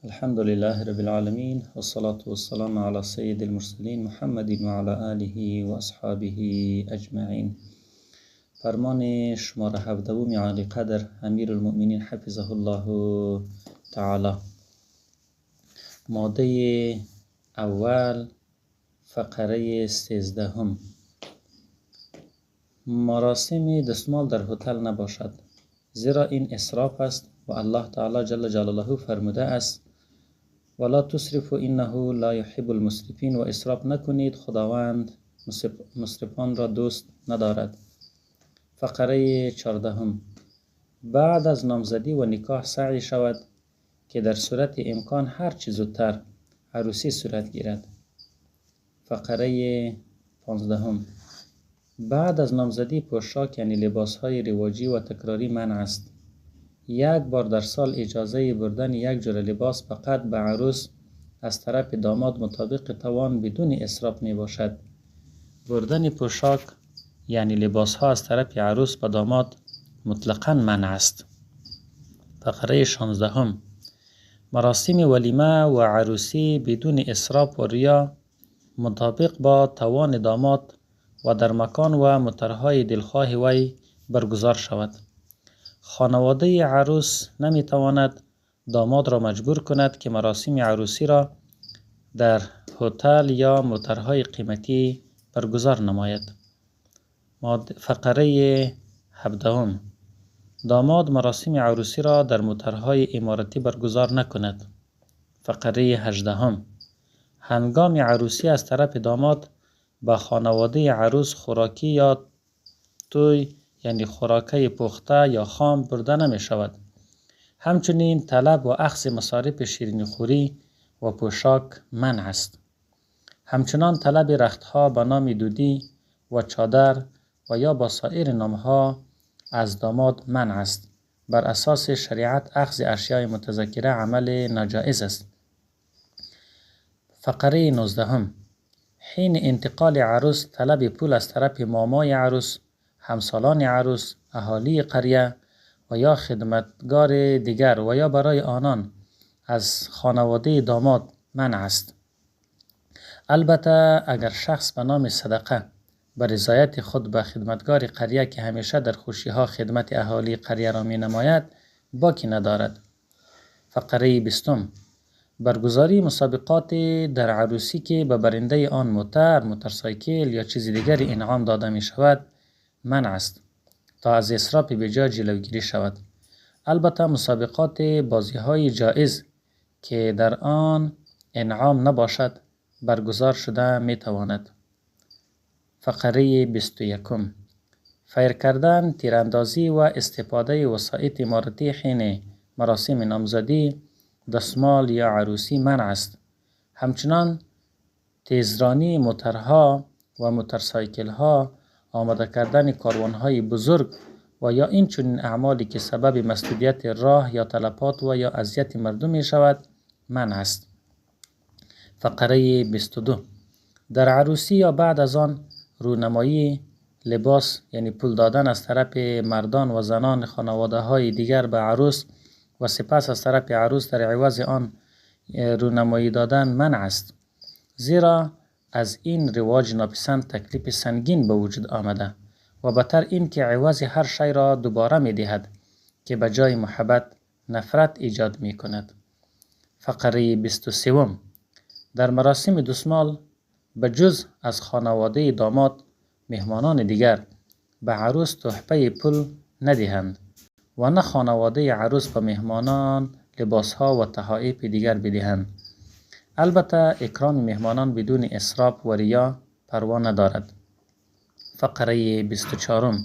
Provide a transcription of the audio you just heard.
الحمد لله رب العالمين والصلاة والسلام على سيد المرسلين محمد وعلى آله و اصحابه اجمعین. فرمان شماره 17 عالی قدر امیر المؤمنین حفظه الله تعالی. ماده اول فقره 13. مراسم دستمال در هتل نباشد، زیرا این اسراف است و الله تعالی جل جلاله فرموده است ولا تسرفوا انه لا يحب المسرفین، و اسراف نکنید، خداوند مسرفان را دوست ندارد. فقره 14. بعد از نامزدی و نکاح سعی شود که در صورت امکان هر چه زودتر عروسی صورت گیرد. فقره 15. بعد از نامزدی پوشاک یعنی لباسهای رواجی و تکراری منع است. یک بار در سال اجازه بردن یک جور لباس فقط به عروس از طرف داماد مطابق توان بدون اسراف می باشد. بردن پوشاک یعنی لباس ها از طرف عروس به داماد مطلقاً منع است. فقره 16. مراسم ولیمه و عروسی بدون اسراف و ریا مطابق با توان داماد و در مکان و مطرحهای دلخواه وی برگزار شود. خانواده عروس نمی تواند داماد را مجبور کند که مراسم عروسی را در هتل یا مطرحهای قیمتی برگزار نماید. فقره 17. داماد مراسم عروسی را در مطرحهای امارتی برگزار نکند. فقره 18. هنگام عروسی از طرف داماد به خانواده عروس خوراکی یا توی یعنی خوراکی پخته یا خام برده نمی شود. همچنین طلب و اخذ مصارف شیرینی خوری و پوشاک منع است. همچنان طلب رختها به نام دودی و چادر و یا با سایر نامها از داماد منع است. بر اساس شریعت اخذ اشیاء متذکره عمل ناجائز است. فقره 19. حین انتقال عروس طلب پول از طرف مامای عروس، همسالان عروس، اهالی قریه و یا خدمتگار دیگر و یا برای آنان از خانواده داماد منع است. البته اگر شخص به نام صدقه به رضایت خود به خدمتگار قریه که همیشه در خوشی ها خدمت اهالی قریه را می نماید باکی ندارد. فقره 20. برگزاری مسابقات در عروسی که به برنده آن موتورسایکل یا چیز دیگری انعام داده می شود منع است تا از اسراف بیجا جلوگیری شود. البته مسابقات بازی های جایز که در آن انعام نباشد برگزار شده می تواند. فقره 21. فیر کردن، تیراندازی و استفاده وسایط امارتی حین مراسم نامزدی، دستمال یا عروسی منع است. همچنان تیزرانی موترها و موتورسایکل ها، آماده کردن کاروانهای بزرگ و یا این چنین اعمالی که سبب مسدودیت راه یا تلفات و یا اذیت مردم می شود منع است. فقره 22. در عروسی یا بعد از آن رونمایی لباس یعنی پول دادن از طرف مردان و زنان خانواده های دیگر به عروس و سپس از طرف عروس در عوض آن رونمایی دادن منع است، زیرا از این رواج ناپسند تکلیف سنگین به وجود آمده و بدتر این که عوض هر شی را دوباره می دهد که به جای محبت نفرت ایجاد می کند. فقره 23. در مراسم دستمال به جز از خانواده داماد مهمانان دیگر به عروس تحفه پول ندهند و نه خانواده عروس به مهمانان لباسها و تحائف دیگر بدهند. البته اکرام مهمانان بدون اسراف و ریا پروا ندارد. فقره 24.